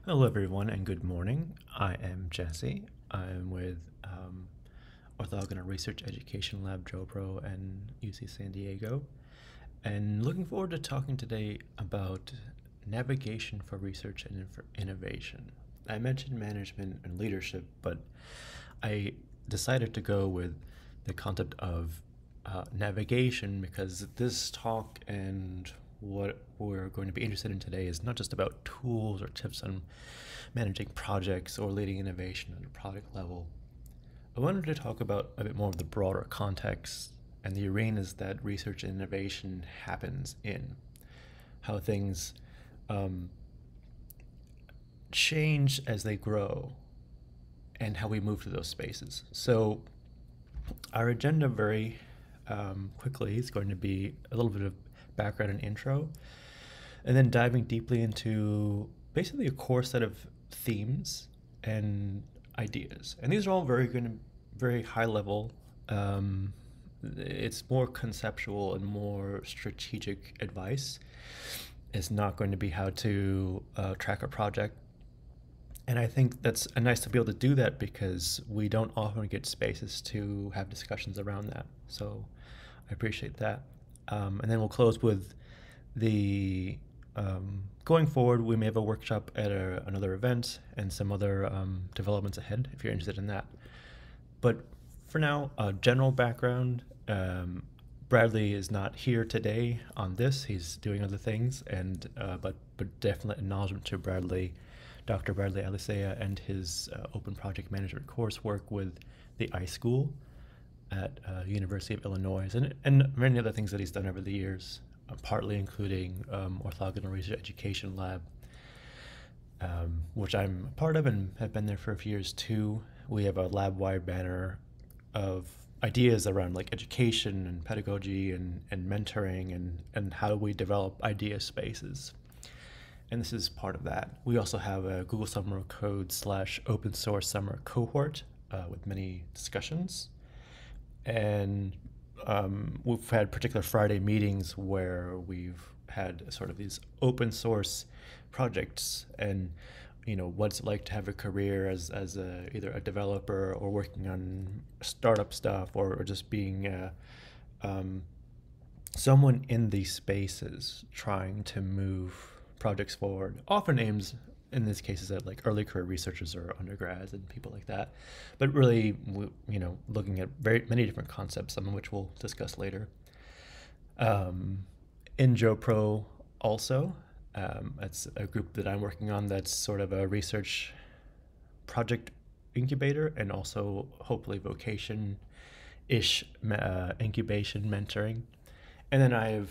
Hello, everyone, and good morning. I am Jesse. I'm with Orthogonal Research Education Lab, JoPro, and UC San Diego, and looking forward to talking today about navigation for research and innovation. I mentioned management and leadership, but I decided to go with the concept of navigation because this talk and what we're going to be interested in today is not just about tools or tips on managing projects or leading innovation at a product level. I wanted to talk about a bit more of the broader context and the arenas that research and innovation happens in, how things change as they grow, and how we move to those spaces. So our agenda very quickly is going to be a little bit of background and intro, and then diving deeply into basically a core set of themes and ideas. And these are all very high level. It's more conceptual and more strategic advice. It's not going to be how to track a project. And I think that's nice to be able to do that because we don't often get spaces to have discussions around that. So I appreciate that. And then we'll close with the going forward, we may have a workshop at another event and some other developments ahead if you're interested in that. But for now, general background. Bradley is not here today on this. He's doing other things, and but definite acknowledgement to Bradley, Dr. Bradley Alisea, and his open project management coursework with the iSchool at University of Illinois, and many other things that he's done over the years, partly including Orthogonal Research Education Lab, which I'm a part of and have been there for a few years too. We have a lab-wide banner of ideas around like education and pedagogy and mentoring and how do we develop idea spaces. And this is part of that. We also have a Google Summer of Code / open source summer cohort with many discussions. And we've had particular Friday meetings where we've had sort of these open source projects and what it's like to have a career as either a developer or working on startup stuff or just being someone in these spaces trying to move projects forward, often aims in these cases at like early career researchers or undergrads and people like that, but really looking at very many different concepts, some of which we'll discuss later. In JoPro also, it's a group that I'm working on that's sort of a research project incubator and also hopefully vocation-ish incubation mentoring. And then I have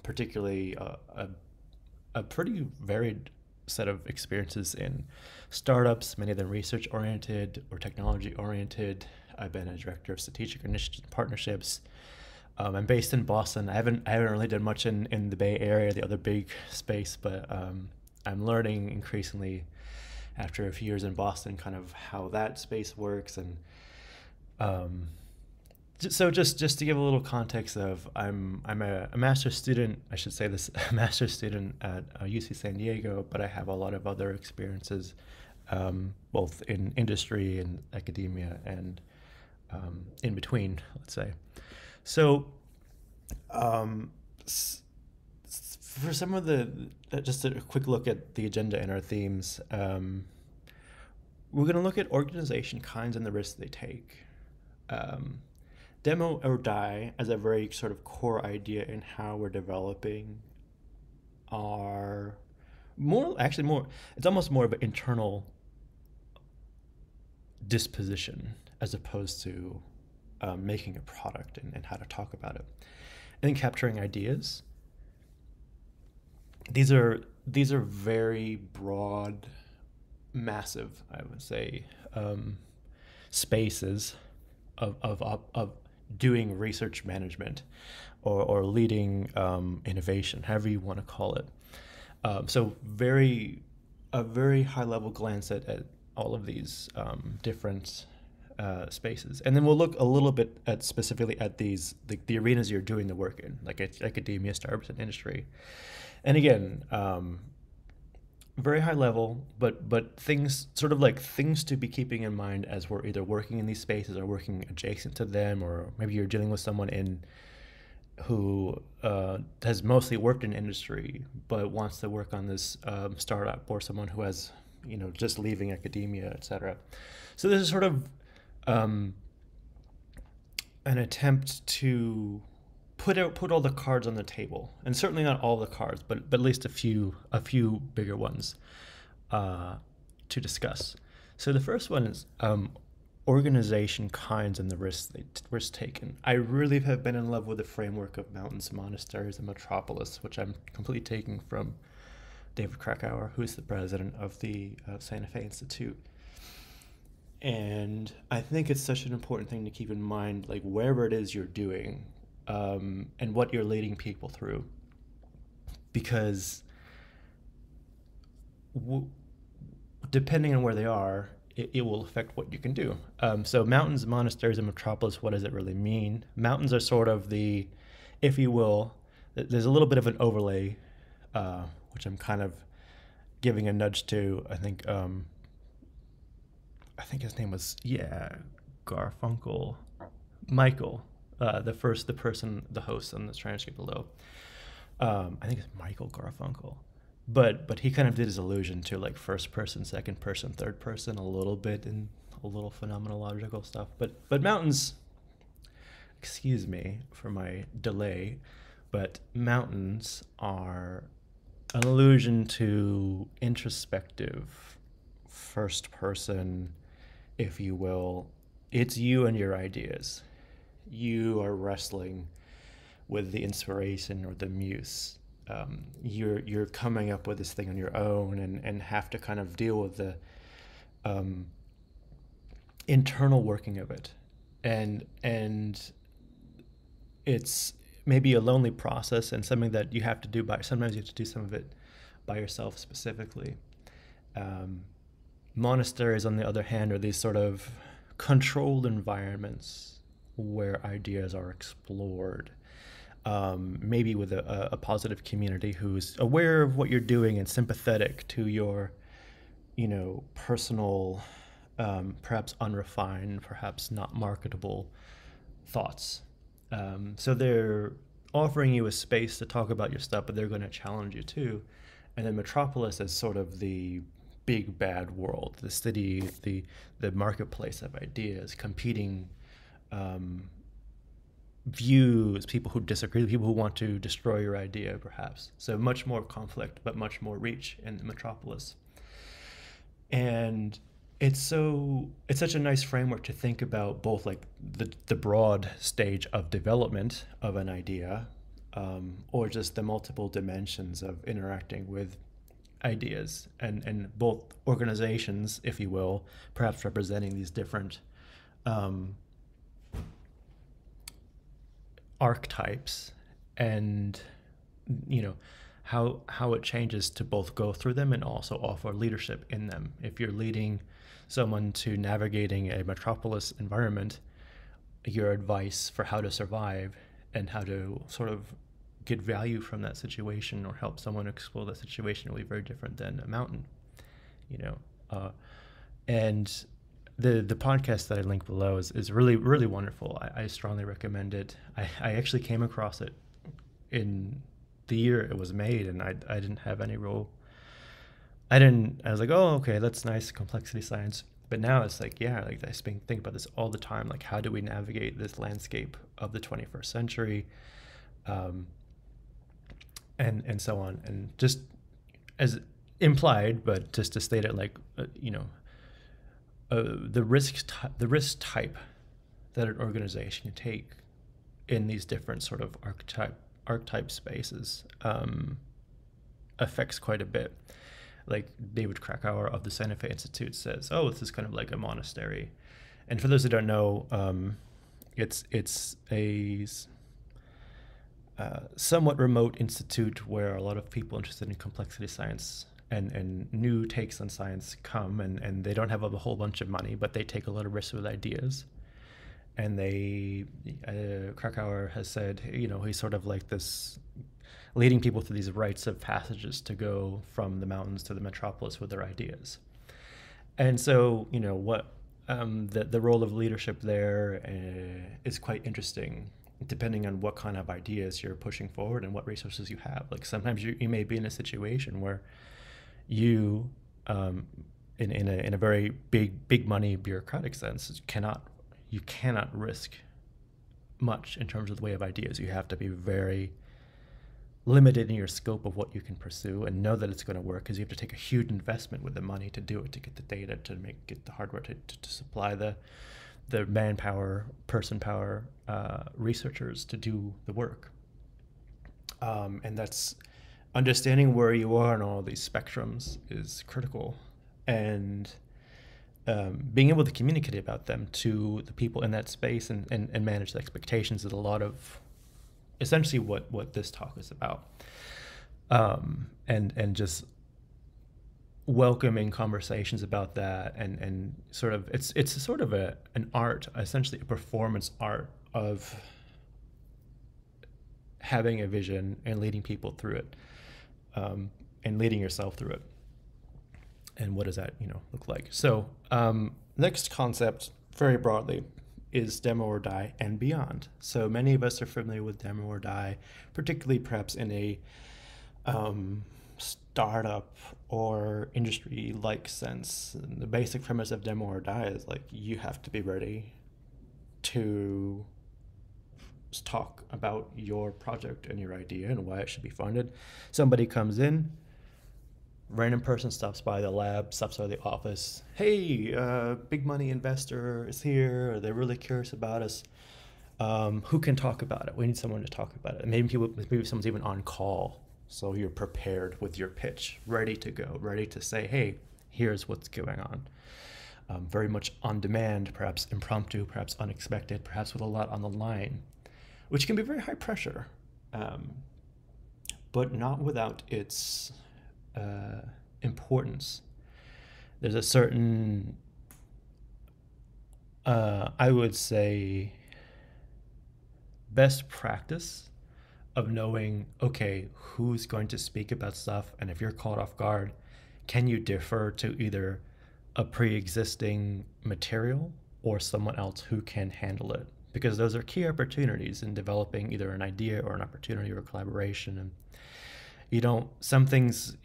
particularly a pretty varied set of experiences in startups, many of them research-oriented or technology-oriented. I've been a director of strategic initiatives and partnerships. I'm based in Boston. I haven't really done much in the Bay Area, the other big space, but I'm learning increasingly after a few years in Boston kind of how that space works. And so just to give a little context of I'm a master's student, I should say this, a master's student at UC San Diego, but I have a lot of other experiences both in industry and academia and in between, let's say. So for some of just a quick look at the agenda and our themes, we're going to look at organization kinds and the risks they take. Demo or die as a very sort of core idea in how we're developing our it's almost more of an internal disposition as opposed to making a product and how to talk about it. And then capturing ideas. These are very broad, massive, I would say, spaces of doing research management or leading innovation, however you want to call it. So a very high level glance at all of these different spaces. And then we'll look a little bit at specifically at these, the arenas you're doing the work in, like academia, startups, and industry. And again, very high level, but things sort of like things to be keeping in mind as we're either working in these spaces or working adjacent to them, or maybe you're dealing with someone in who has mostly worked in industry but wants to work on this startup, or someone who has just leaving academia, etc. So this is sort of an attempt to put all the cards on the table, and certainly not all the cards, but at least a few bigger ones to discuss. So the first one is organization kinds and the risks taken. I really have been in love with the framework of mountains, monasteries, and metropolis, which I'm completely taking from David Krakauer, who's the president of the Santa Fe Institute. And I think it's such an important thing to keep in mind, like wherever it is you're doing, and what you're leading people through, because depending on where they are, it will affect what you can do. So mountains, monasteries, and metropolis, what does it really mean? Mountains are sort of the, if you will, there's a little bit of an overlay, which I'm kind of giving a nudge to. I think his name was Garfunkel, Michael, the host on this transcript below. I think it's Michael Garfunkel. But he kind of did his allusion to like first person, second person, third person a little bit in a little phenomenological stuff. But mountains, excuse me for my delay, but mountains are an allusion to introspective first person, if you will. It's you and your ideas. You are wrestling with the inspiration or the muse. You're coming up with this thing on your own, and have to kind of deal with the internal working of it, and it's maybe a lonely process and something that you have to do sometimes you have to do some of it by yourself specifically. Monasteries, on the other hand, are these sort of controlled environments where ideas are explored, maybe with a positive community who's aware of what you're doing and sympathetic to your, personal, perhaps unrefined, perhaps not marketable thoughts. So they're offering you a space to talk about your stuff, but they're going to challenge you too. And then Metropolis is sort of the big bad world, the city, the marketplace of ideas, competing views, people who disagree, people who want to destroy your idea, perhaps. So much more conflict, but much more reach in the Metropolis. And it's such a nice framework to think about both like the broad stage of development of an idea, or just the multiple dimensions of interacting with ideas, and both organizations, if you will, perhaps representing these different archetypes, and how it changes to both go through them and also offer leadership in them. If you're leading someone to navigating a metropolis environment, your advice for how to survive and how to sort of get value from that situation or help someone explore that situation will be very different than a mountain, and the podcast that I link below is really, really wonderful. I strongly recommend it. I actually came across it in the year it was made, and I didn't have any real, I was like, oh, okay, that's nice, complexity science. But now it's like, yeah, like I think about this all the time. Like, how do we navigate this landscape of the 21st century? And so on. And just as implied, but just to state it like, the risk type that an organization can take in these different sort of archetype spaces affects quite a bit. Like David Krakauer of the Santa Fe Institute says, oh, this is kind of like a monastery. And for those who don't know, it's a somewhat remote institute where a lot of people interested in complexity science and new takes on science come, and they don't have a whole bunch of money, but they take a lot of risks with ideas. And Krakauer has said, he's sort of like this leading people through these rites of passages to go from the mountains to the metropolis with their ideas. And so, what the role of leadership there is quite interesting, depending on what kind of ideas you're pushing forward and what resources you have. Like sometimes you may be in a situation where you, in a very big money bureaucratic sense, you cannot risk much in terms of the way of ideas. You have to be very limited in your scope of what you can pursue and know that it's going to work, because you have to take a huge investment with the money to do it, to get the data, to get the hardware, to supply the manpower, person power, researchers to do the work. And that's understanding where you are in all these spectrums is critical, and being able to communicate about them to the people in that space and manage the expectations is a lot of essentially what this talk is about. And just welcoming conversations about that, and sort of it's sort of an art, essentially a performance art of having a vision and leading people through it, and leading yourself through it. And what does that look like? So next concept, very broadly, is demo or die and beyond. So many of us are familiar with demo or die, particularly perhaps in a startup or industry-like sense. And the basic premise of demo or die is like you have to be ready to talk about your project and your idea and why it should be funded. Somebody comes in, random person stops by the lab, stops by the office. Hey, big money investor is here. They're really curious about us. Who can talk about it? We need someone to talk about it. Maybe someone's even on call, so you're prepared with your pitch, ready to go, ready to say, hey, here's what's going on. Very much on demand, perhaps impromptu, perhaps unexpected, perhaps with a lot on the line, which can be very high pressure, but not without its importance. There's a certain, I would say, best practice of knowing, okay, who's going to speak about stuff, and if you're caught off guard, can you defer to either a pre-existing material or someone else who can handle it? Because those are key opportunities in developing either an idea or an opportunity or a collaboration. And some things,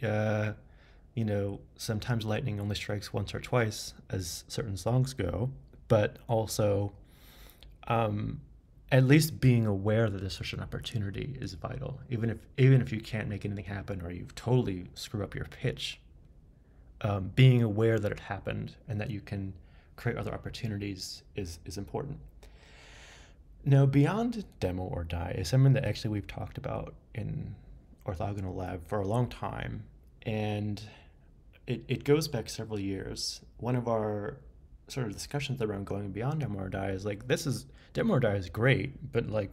sometimes lightning only strikes once or twice, as certain songs go, but also at least being aware that there's such an opportunity is vital. Even if you can't make anything happen or you totally screw up your pitch, being aware that it happened and that you can create other opportunities is important. Now, beyond demo or die is something that actually we've talked about in Orthogonal Lab for a long time, and it goes back several years. One of our sort of discussions around going beyond demo or die is like, demo or die is great, but like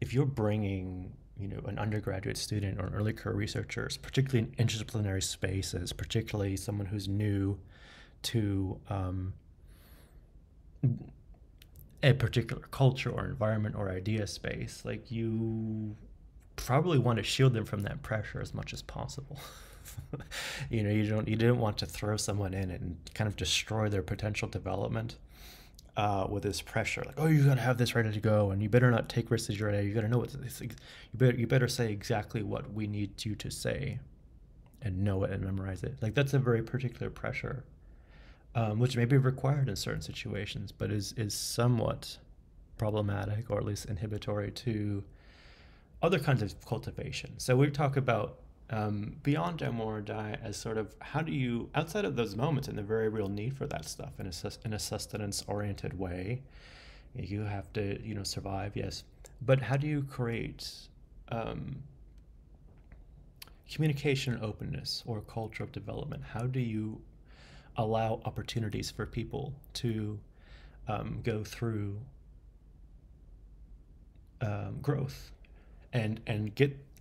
if you're bringing an undergraduate student or an early career researcher, particularly in interdisciplinary spaces, particularly someone who's new to a particular culture or environment or idea space, like you probably want to shield them from that pressure as much as possible. You didn't want to throw someone in and kind of destroy their potential development with this pressure, like, oh, you gotta have this ready to go, and you better not take risks as your idea. You gotta know you better say exactly what we need you to say, and know it and memorize it. Like that's a very particular pressure, which may be required in certain situations, but is somewhat problematic, or at least inhibitory to other kinds of cultivation. So we talk about beyond demo or die as sort of how do you, outside of those moments and the very real need for that stuff in a sustenance-oriented way, you have to survive, yes, but how do you create communication openness or a culture of development? How do you allow opportunities for people to go through growth and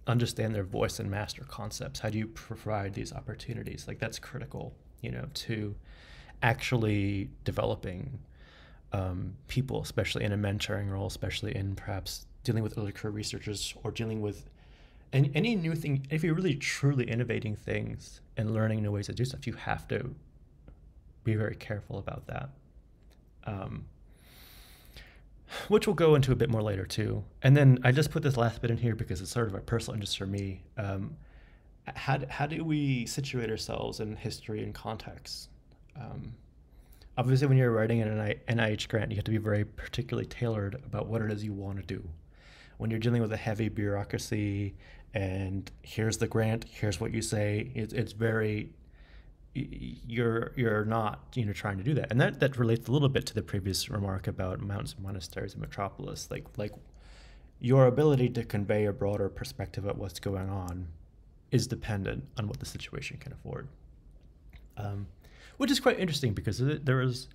understand their voice and master concepts? How do you provide these opportunities? Like that's critical, to actually developing people, especially in a mentoring role, especially in perhaps dealing with early career researchers or dealing with And any new thing, if you're really truly innovating things and learning new ways to do stuff, you have to be very careful about that. Um, which we'll go into a bit more later too. And then I just put this last bit in here because it's sort of a personal interest for me. How do we situate ourselves in history and context? Um, Obviously, when you're writing an NIH grant, you have to be very particularly tailored about what it is you want to do. When you're dealing with a heavy bureaucracy and here's the grant, here's what you say, it's very, you're not trying to do that. And that relates a little bit to the previous remark about mountains and monasteries and metropolis. Like your ability to convey a broader perspective of what's going on is dependent on what the situation can afford. Which is quite interesting because there is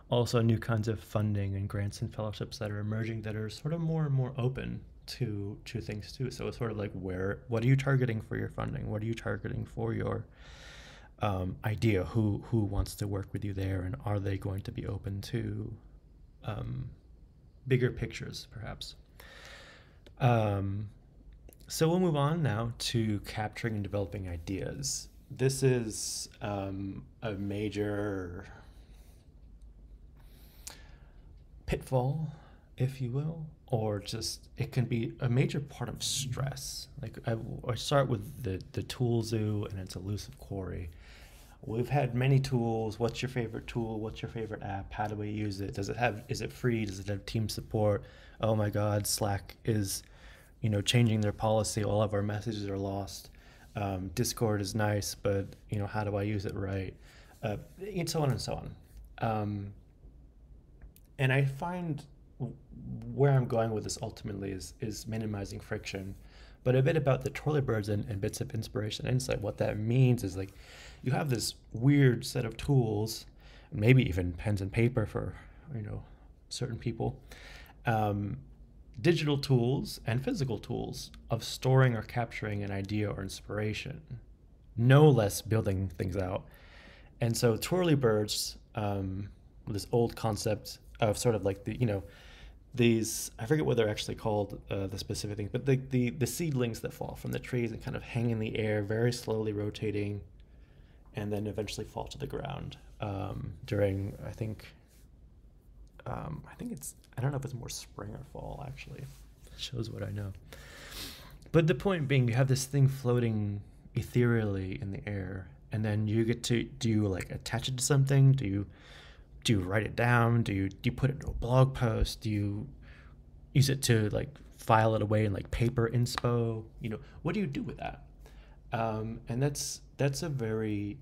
also new kinds of funding and grants and fellowships that are emerging that are sort of more and more open to things too. So it's sort of like, what are you targeting for your funding? What are you targeting for your idea? Who wants to work with you there, and are they going to be open to bigger pictures, perhaps? So we'll move on now to capturing and developing ideas. This is a major pitfall, if you will, or just it can be a major part of stress. Like I start with the tool zoo and its elusive quarry. We've had many tools. What's your favorite tool? What's your favorite app? How do we use it? Is it free? Does it have team support? Oh my God, Slack is, changing their policy. All of our messages are lost. Discord is nice, but how do I use it right? And so on and so on. And I find where I'm going with this ultimately is minimizing friction, but a bit about the Twirlybirds and bits of inspiration and insight. What that means is like you have this weird set of tools, maybe even pens and paper for certain people. Digital tools and physical tools of storing or capturing an idea or inspiration, no less building things out. And so Twirlybirds, this old concept of sort of like these, I forget what they're actually called, the specific things, but the seedlings that fall from the trees and kind of hang in the air, very slowly rotating, and then eventually fall to the ground during, I think it's, I don't know if it's more spring or fall, actually. It shows what I know. But the point being, you have this thing floating ethereally in the air, and then you get to, do you like attach it to something? Do you write it down? Do you put it into a blog post? Do you use it to like file it away in like paper inspo? What do you do with that? And that's a very,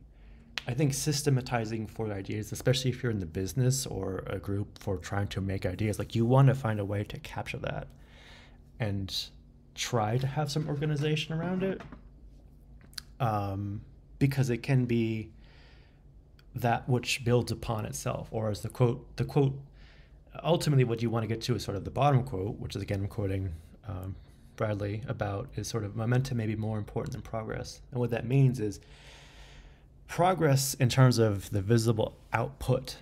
I think, systematizing for ideas, especially if you're in the business or a group for trying to make ideas, like you want to find a way to capture that and try to have some organization around it, because it can be that which builds upon itself, or as the quote, ultimately what you want to get to is sort of the bottom quote, which is again, I'm quoting Bradley about, is sort of momentum may be more important than progress. And what that means is progress in terms of the visible output,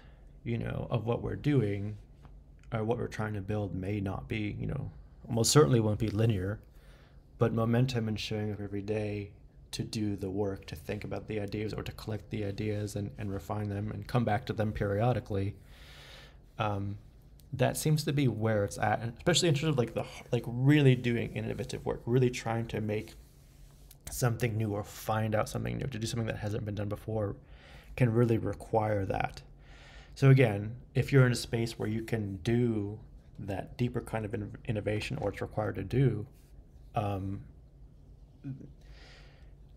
of what we're doing or what we're trying to build may not be, almost certainly won't be linear, but momentum in showing up every day to do the work, to think about the ideas or to collect the ideas and refine them and come back to them periodically. That seems to be where it's at, and especially in terms of like really doing innovative work, really trying to make something new or find out something new, to do something that hasn't been done before, can really require that. So again, if you're in a space where you can do that deeper kind of innovation, or it's required to do,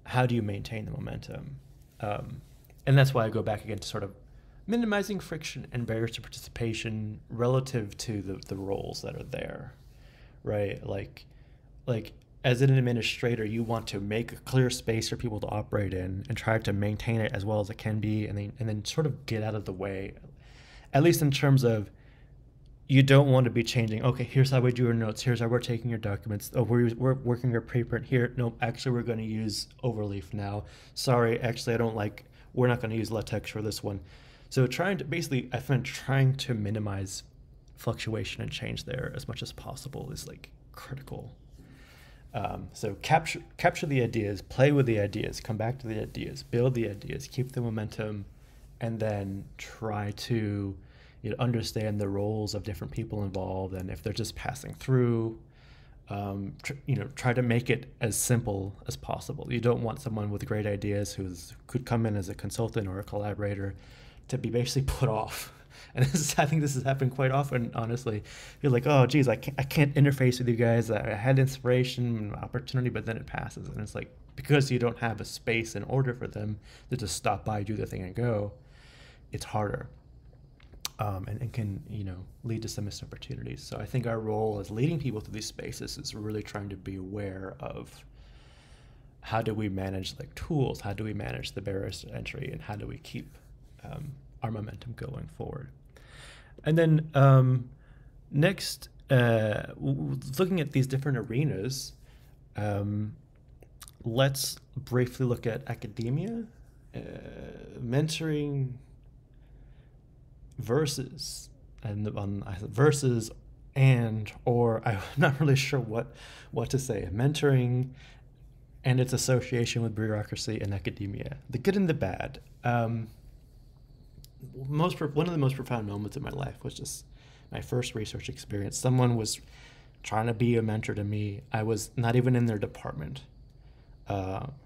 how do you maintain the momentum? And that's why I go back again to sort of minimizing friction and barriers to participation relative to the roles that are there, right? Like as an administrator, you want to make a clear space for people to operate in and try to maintain it as well as it can be, and then sort of get out of the way, at least in terms of, you don't want to be changing, okay, here's how we do our notes, here's how we're taking your documents, oh, we're working our preprint here, no, actually we're going to use Overleaf now, sorry, actually we're not going to use LaTeX for this one. So I find trying to minimize fluctuation and change there as much as possible is like critical. So capture the ideas, play with the ideas, come back to the ideas, build the ideas, keep the momentum, and then try to understand the roles of different people involved, and if they're just passing through, try to make it as simple as possible. You don't want someone with great ideas who could come in as a consultant or a collaborator to be basically put off. And I think this has happened quite often, honestly. You're like, oh, geez, I can't interface with you guys. I had inspiration and opportunity, but then it passes. And it's like, because you don't have a space in order for them to just stop by, do their thing, and go, it's harder. And can lead to some missed opportunities. So I think our role as leading people through these spaces is really trying to be aware of how do we manage tools, how do we manage the barriers to entry, and how do we keep our momentum going forward. And then next, looking at these different arenas, let's briefly look at academia, mentoring, versus or I'm not really sure what to say. Mentoring and its association with bureaucracy and academia, the good and the bad. One of the most profound moments in my life was just my first research experience. Someone was trying to be a mentor to me. I was not even in their department.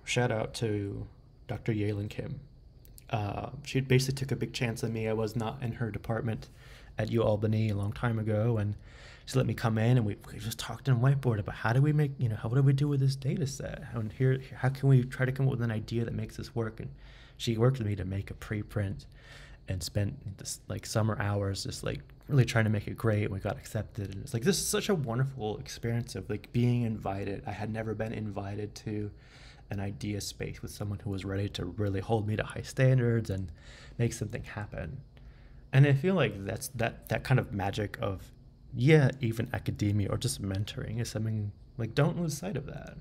Shout out to Dr. Yalen Kim. She basically took a big chance on me. I was not in her department at UAlbany a long time ago, and she let me come in, and we just talked on whiteboard about how do we make, what do we do with this data set? And how can we try to come up with an idea that makes this work? And she worked with me to make a preprint and spent this summer hours just really trying to make it great. And we got accepted, and it's this is such a wonderful experience of being invited. I had never been invited to an idea space with someone who was ready to really hold me to high standards and make something happen. And I feel like that's that kind of magic of, even academia or just mentoring is something don't lose sight of that.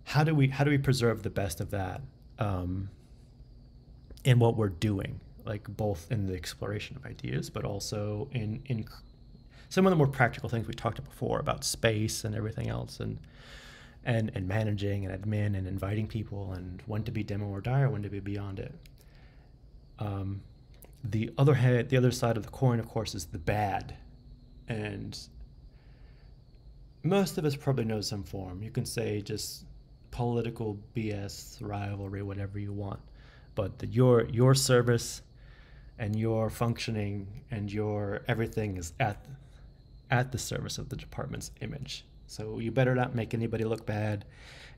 How do we preserve the best of that in what we're doing, both in the exploration of ideas, but also in some of the more practical things we talked about before about space and everything else, and managing and admin and inviting people, and when to be demo or die or when to be beyond it. The other side of the coin, of course, is the bad. And most of us probably know some form. You can say just political BS, rivalry, whatever you want. But your service and your functioning and your everything is at the service of the department's image. So you better not make anybody look bad,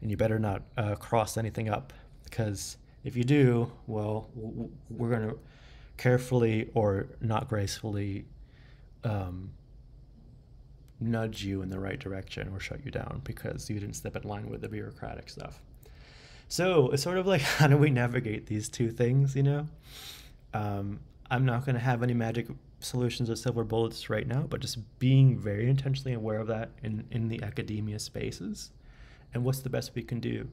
and you better not cross anything up, because if you do, well, we're going to carefully or not gracefully nudge you in the right direction or shut you down because you didn't step in line with the bureaucratic stuff. So it's sort of how do we navigate these two things, I'm not going to have any magic solutions or silver bullets right now, but just being very intentionally aware of that in the academia spaces, and what's the best we can do.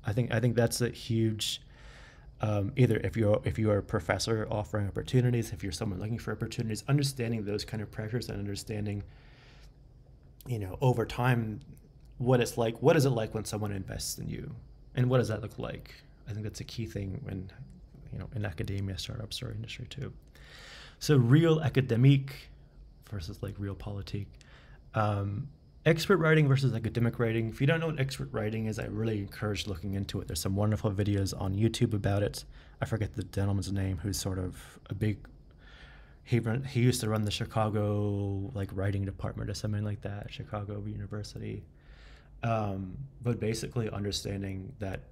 I think that's a huge either if you're a professor offering opportunities, if you're someone looking for opportunities, understanding those kind of pressures and understanding over time what is it like when someone invests in you, and what does that look like. I think that's a key thing when in academia, startups, or industry too. So real academic versus real politique. Expert writing versus academic writing. If you don't know what expert writing is, I really encourage looking into it. There's some wonderful videos on YouTube about it. I forget the gentleman's name who's sort of a big, he used to run the Chicago writing department or something like that, Chicago University. But basically understanding that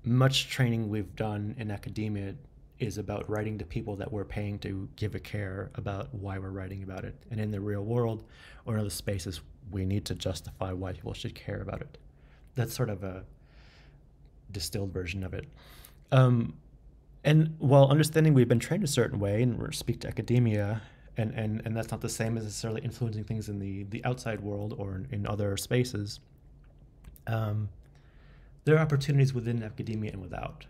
much training we've done in academia is about writing to people that we're paying to give a care about why we're writing about it. And in the real world or in other spaces, we need to justify why people should care about it. That's sort of a distilled version of it. And while understanding we've been trained a certain way, and we speak to academia, and that's not the same as necessarily influencing things in the outside world or in other spaces, there are opportunities within academia and without.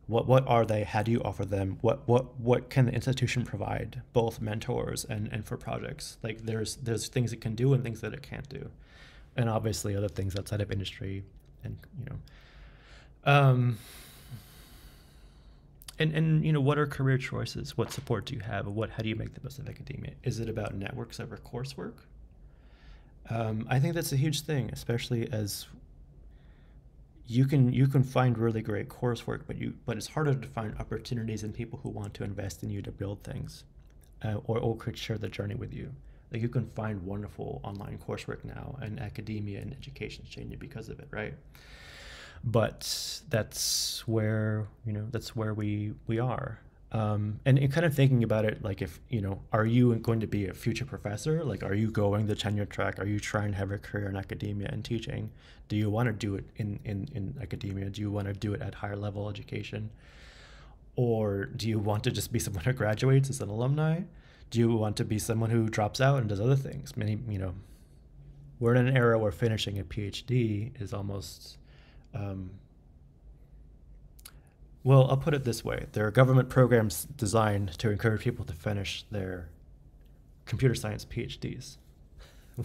What are they? How do you offer them? What can the institution provide, both mentors and for projects? There's things it can do and things that it can't do. and obviously other things outside of industry, and um, and what are career choices? What support do you have? How do you make the most of academia? Is it about networks over coursework? I think that's a huge thing, especially as you can find really great coursework, but it's harder to find opportunities and people who want to invest in you to build things, or could share the journey with you. Like, you can find wonderful online coursework now, and academia and education is changing because of it, right? But that's where we are. And kind of thinking about it, like, if are you going to be a future professor? Like, are you going the tenure track? Are you trying to have a career in academia and teaching? Do you want to do it in academia? Do you want to do it at higher level education? Or do you want to just be someone who graduates as an alumni? Do you want to be someone who drops out and does other things? We're in an era where finishing a PhD is almost, well, I'll put it this way. There are government programs designed to encourage people to finish their computer science PhDs.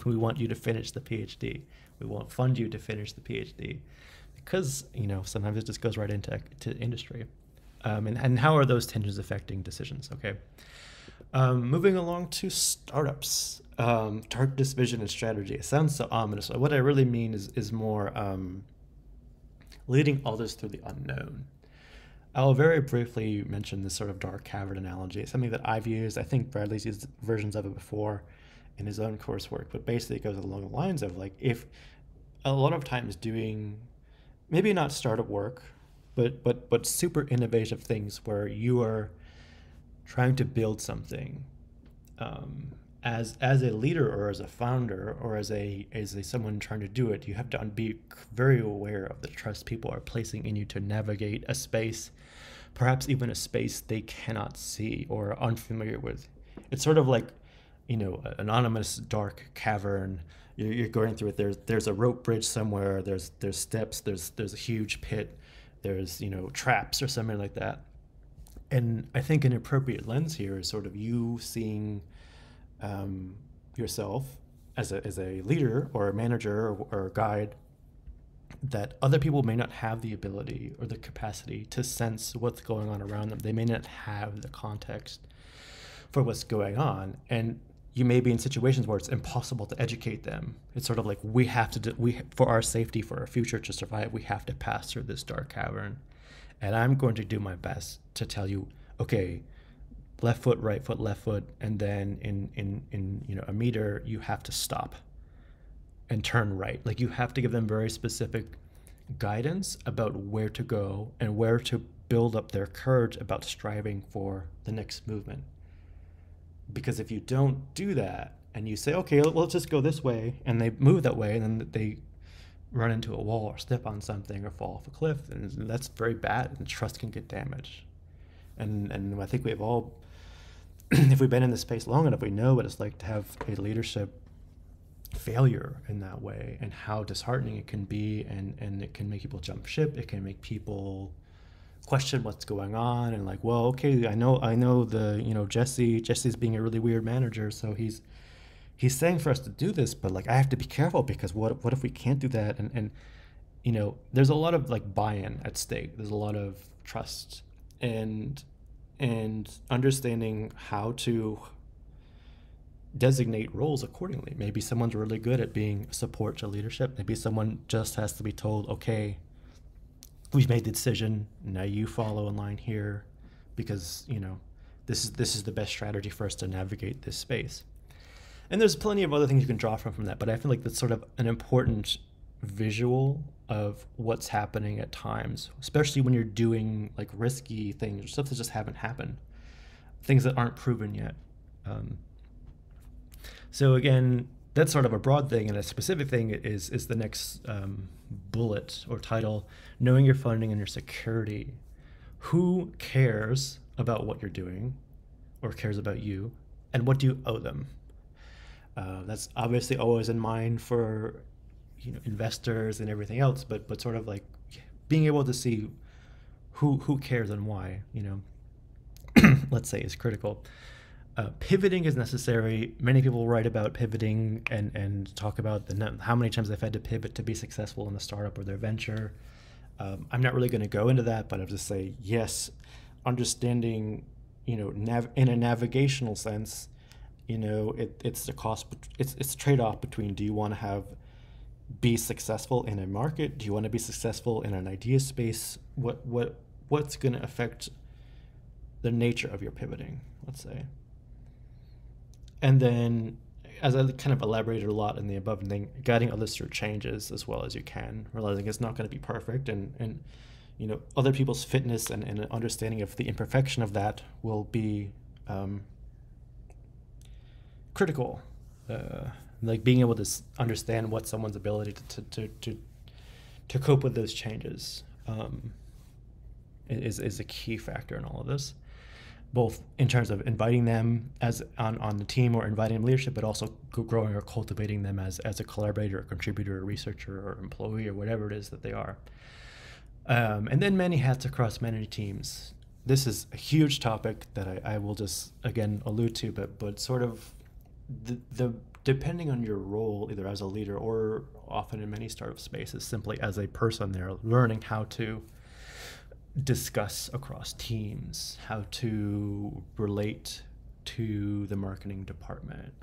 We want you to finish the PhD. We won't fund you to finish the PhD because, sometimes it just goes right into industry. And how are those tensions affecting decisions? Okay. Moving along to startups. Darkness, vision, and strategy. It sounds so ominous. What I really mean is more leading others through the unknown. I'll very briefly mention this sort of dark cavern analogy. It's something that I've used. I think Bradley's used versions of it before in his own coursework, but basically it goes along the lines of, like, if a lot of times doing maybe not startup work, but super innovative things where you are trying to build something, as a leader or as a founder or as a someone trying to do it, you have to be very aware of the trust people are placing in you to navigate a space, perhaps even a space they cannot see or are unfamiliar with. It's sort of like, an anonymous dark cavern. You're going through it. There's a rope bridge somewhere. There's steps. There's a huge pit. There's traps or something like that. And I think an appropriate lens here is sort of you seeing yourself as a leader or a manager or a guide, that other people may not have the ability or the capacity to sense what's going on around them. They may not have the context for what's going on, and you may be in situations where it's impossible to educate them. It's sort of like, we have to for our safety, for our future to survive, we have to pass through this dark cavern. And I'm going to do my best to tell you, okay, left foot, right foot, left foot, and then in a meter, you have to stop and turn right. Like, you have to give them very specific guidance about where to go and where to build up their courage about striving for the next movement. Because if you don't do that and you say, okay, well, let's just go this way, and they move that way, and then they run into a wall or step on something or fall off a cliff, and that's very bad, and trust can get damaged. And I think we've all, if we've been in this space long enough, we know what it's like to have a leadership failure in that way, and how disheartening it can be, and it can make people jump ship. It can make people question what's going on, and like, well, okay, I know the Jesse's being a really weird manager, so he's saying for us to do this, but like, I have to be careful, because what if we can't do that? And there's a lot of like buy-in at stake. There's a lot of trust and understanding how to designate roles accordingly. Maybe someone's really good at being support to leadership. Maybe someone just has to be told, okay, we've made the decision, now you follow in line here, because this is the best strategy for us to navigate this space. And there's plenty of other things you can draw from that, but I feel like that's sort of an important visual of what's happening at times, especially when you're doing like risky things or stuff that just haven't happened, things that aren't proven yet. So again, that's sort of a broad thing, and a specific thing is the next bullet or title: knowing your funding and your security. Who cares about what you're doing, or cares about you, and what do you owe them? That's obviously always in mind for investors and everything else, but sort of like being able to see who cares and why, let's say, is critical. Pivoting is necessary. Many people write about pivoting and talk about how many times they've had to pivot to be successful in a startup or their venture. I'm not really going to go into that, but I'll just say yes, understanding, in a navigational sense, it's the cost. It's trade-off between, do you want to be successful in a market? Do you want to be successful in an idea space? What's going to affect the nature of your pivoting, let's say. And then, as I kind of elaborated a lot in the above thing, guiding others through changes as well as you can, realizing it's not going to be perfect, and other people's fitness and an understanding of the imperfection of that will be critical. Like being able to understand what someone's ability to cope with those changes is a key factor in all of this, both in terms of inviting them as on the team or inviting them leadership, but also growing or cultivating them as a collaborator, or contributor, or researcher, or employee, or whatever it is that they are. And then many hats across many teams. This is a huge topic that I will just again allude to, but sort of the depending on your role, either as a leader or often in many startup spaces, simply as a person there, learning how to discuss across teams, how to relate to the marketing department,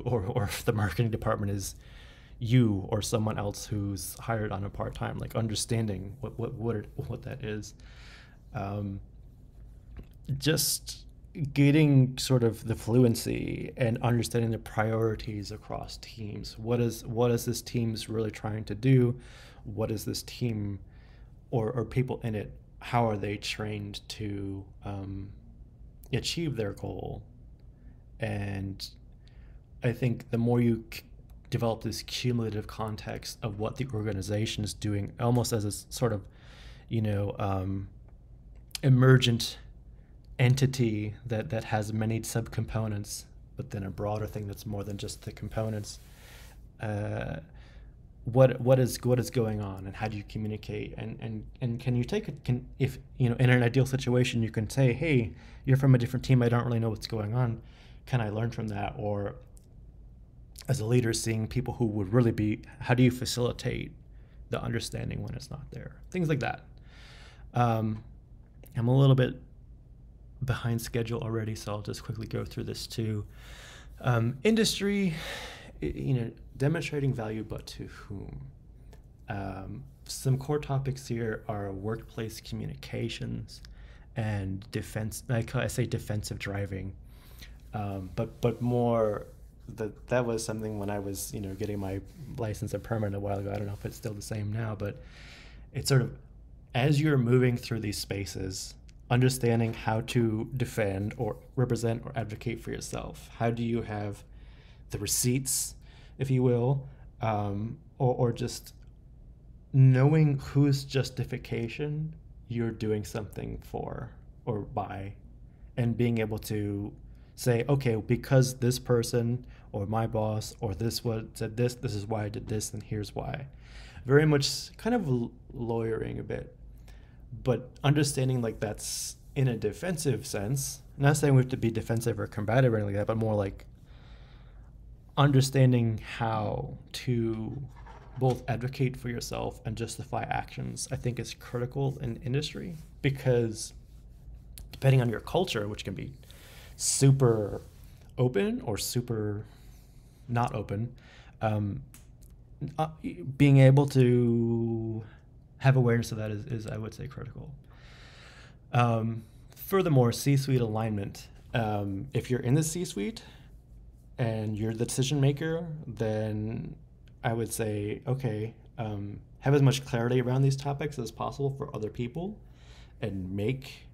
or if the marketing department is you or someone else who's hired on a part-time, like understanding what that is. Just getting sort of the fluency and understanding the priorities across teams. What is this team's really trying to do? What is this team or people in it, how are they trained to achieve their goal? And I think the more you develop this cumulative context of what the organization is doing, almost as a sort of, emergent entity that has many subcomponents, but then a broader thing that's more than just the components. What is going on, and how do you communicate, and can you take it? If in an ideal situation you can say, hey, you're from a different team, I don't really know what's going on, can I learn from that? Or as a leader, seeing people who would really be, how do you facilitate the understanding when it's not there? Things like that. I'm a little bit behind schedule already, so I'll just quickly go through this too. Industry, demonstrating value, but to whom? Some core topics here are workplace communications and defense. I say defensive driving, but more that was something when I was getting my license and permit a while ago. I don't know if it's still the same now, but it's sort of, as you're moving through these spaces, understanding how to defend or represent or advocate for yourself. How do you have the receipts, if you will, or just knowing whose justification you're doing something for or by, and being able to say, okay, because this person or my boss or this said this is why I did this, and here's why. Very much kind of lawyering a bit, but understanding like that's in a defensive sense. I'm not saying we have to be defensive or combative or anything like that, but more like understanding how to both advocate for yourself and justify actions, I think is critical in industry, because depending on your culture, which can be super open or super not open, being able to have awareness of that is I would say, critical. Furthermore, C-suite alignment. If you're in the C-suite and you're the decision maker, then I would say, okay, have as much clarity around these topics as possible for other people, and make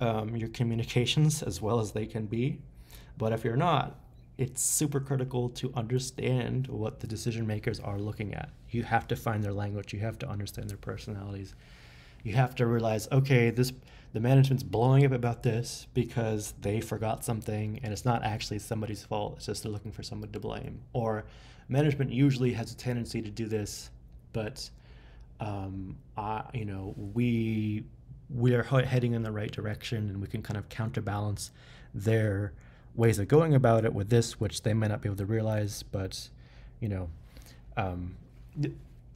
your communications as well as they can be. But if you're not, it's super critical to understand what the decision makers are looking at. You have to find their language. You have to understand their personalities. You have to realize, okay, the management's blowing up about this because they forgot something, and it's not actually somebody's fault. It's just they're looking for someone to blame. Or management usually has a tendency we are heading in the right direction, and we can kind of counterbalance their ways of going about it with this, which they might not be able to realize, but, you know,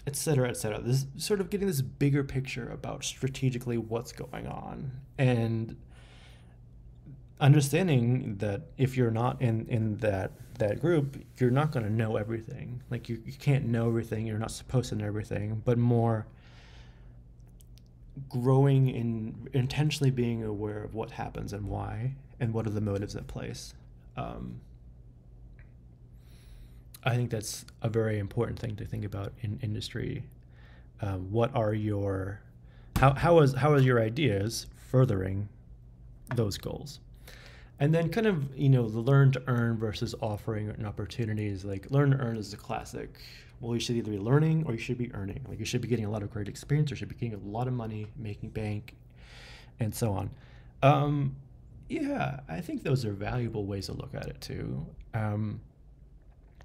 et cetera, et cetera. This sort of getting this bigger picture about strategically what's going on, and understanding that if you're not in that group, you're not going to know everything. Like you can't know everything. You're not supposed to know everything, but more growing in intentionally being aware of what happens and why, and what are the motives at place. I think that's a very important thing to think about in industry. What are your how is your ideas furthering those goals? And then kind of, the learn to earn versus offering and opportunities. Like learn to earn is a classic. Well, you should either be learning or you should be earning. Like you should be getting a lot of great experience, or you should be getting a lot of money, making bank, and so on. Yeah, I think those are valuable ways to look at it too.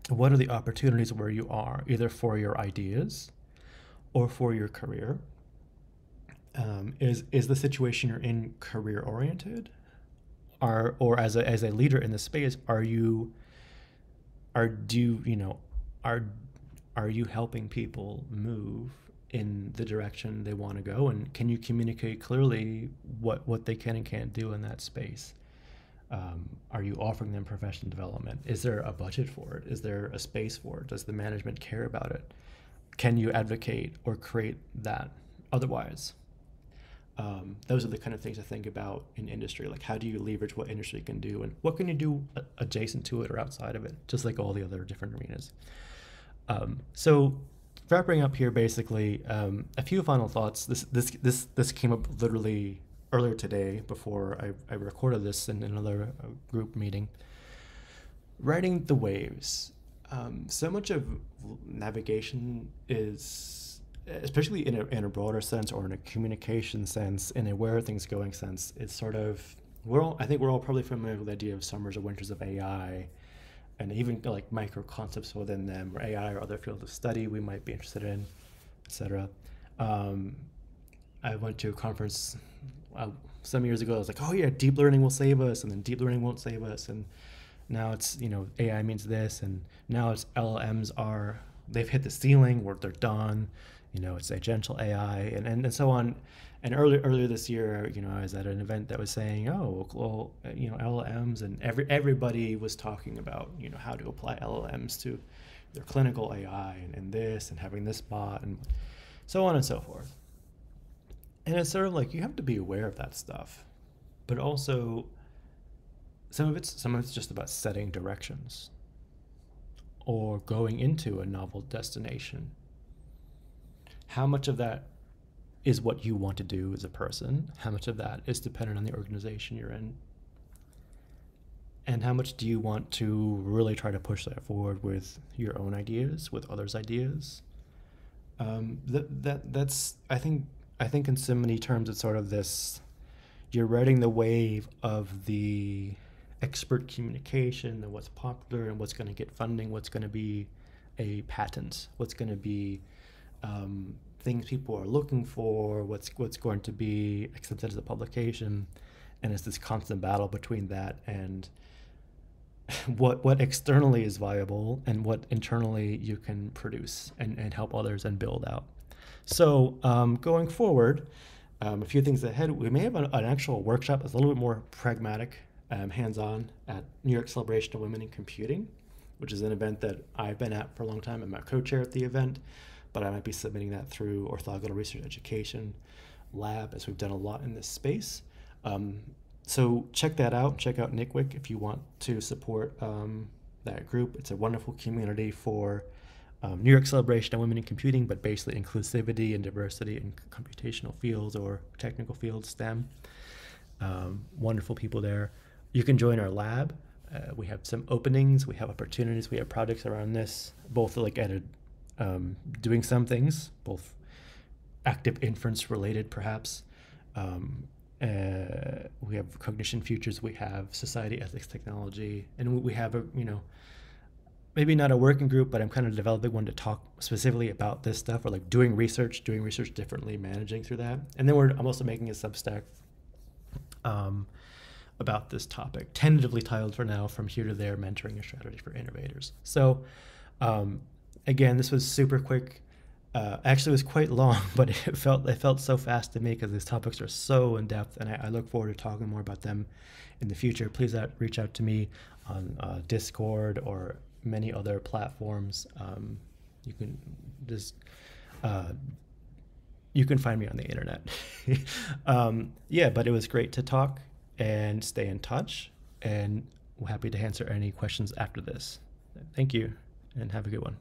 What are the opportunities where you are, either for your ideas or for your career? Is the situation you're in career oriented? Or as a leader in the space, are you helping people move in the direction they want to go, and can you communicate clearly what they can and can't do in that space? Are you offering them professional development? Is there a budget for it? Is there a space for it? Does the management care about it? Can you advocate or create that otherwise? Those are the kind of things I think about in industry. Like, how do you leverage what industry can do, and what can you do adjacent to it or outside of it, just like all the other different arenas. So wrapping up here, basically, a few final thoughts. This came up literally earlier today before I recorded this in another group meeting. Riding the waves. So much of navigation is, especially in a broader sense or in a communication sense, in a where are things going sense, it's sort of, I think we're all probably familiar with the idea of summers or winters of AI, and even like micro concepts within them, or AI or other fields of study we might be interested in, etc. I went to a conference some years ago. I was like, oh yeah, deep learning will save us, and then deep learning won't save us, and now it's, AI means this, and now it's LLMs they've hit the ceiling, where they're done. It's agential AI, and so on. And earlier this year, I was at an event that was saying, oh, well, LLMs, and everybody was talking about, how to apply LLMs to their clinical AI, and this, and having this bot, and so on and so forth. And it's sort of like, you have to be aware of that stuff, but also some of it's just about setting directions or going into a novel destination. How much of that is what you want to do as a person? How much of that is dependent on the organization you're in? And how much do you want to really try to push that forward with your own ideas, with others' ideas? That's I think in so many terms, it's sort of this, you're riding the wave of the expert communication, and what's popular, and what's going to get funding, what's going to be a patent, what's going to be things people are looking for, what's going to be accepted as a publication, and it's this constant battle between that and what externally is viable and what internally you can produce and help others and build out. So going forward, a few things ahead. We may have an actual workshop that's a little bit more pragmatic, hands-on, at New York Celebration of Women in Computing, which is an event that I've been at for a long time. I'm a co-chair at the event, but I might be submitting that through Orthogonal Research Education Lab, as we've done a lot in this space. So check that out. Check out NICWIC if you want to support that group. It's a wonderful community for New York Celebration of Women in Computing, but basically inclusivity and diversity in computational fields or technical fields, STEM. Wonderful people there. You can join our lab. We have some openings, we have opportunities, we have projects around this, both like at doing some things, both active inference related perhaps. We have cognition futures, we have society, ethics, technology, and we have maybe not a working group, but I'm kind of developing one to talk specifically about this stuff, or like doing research differently, managing through that. And then I'm also making a Substack about this topic, tentatively titled for now, From Here to There, Mentoring a Strategy for Innovators. So again, this was super quick. Actually, it was quite long, but it felt so fast to me because these topics are so in depth, and I look forward to talking more about them in the future. Please reach out to me on Discord or many other platforms. You can just you can find me on the internet. Yeah, but it was great to talk and stay in touch, and we're happy to answer any questions after this. Thank you, and have a good one.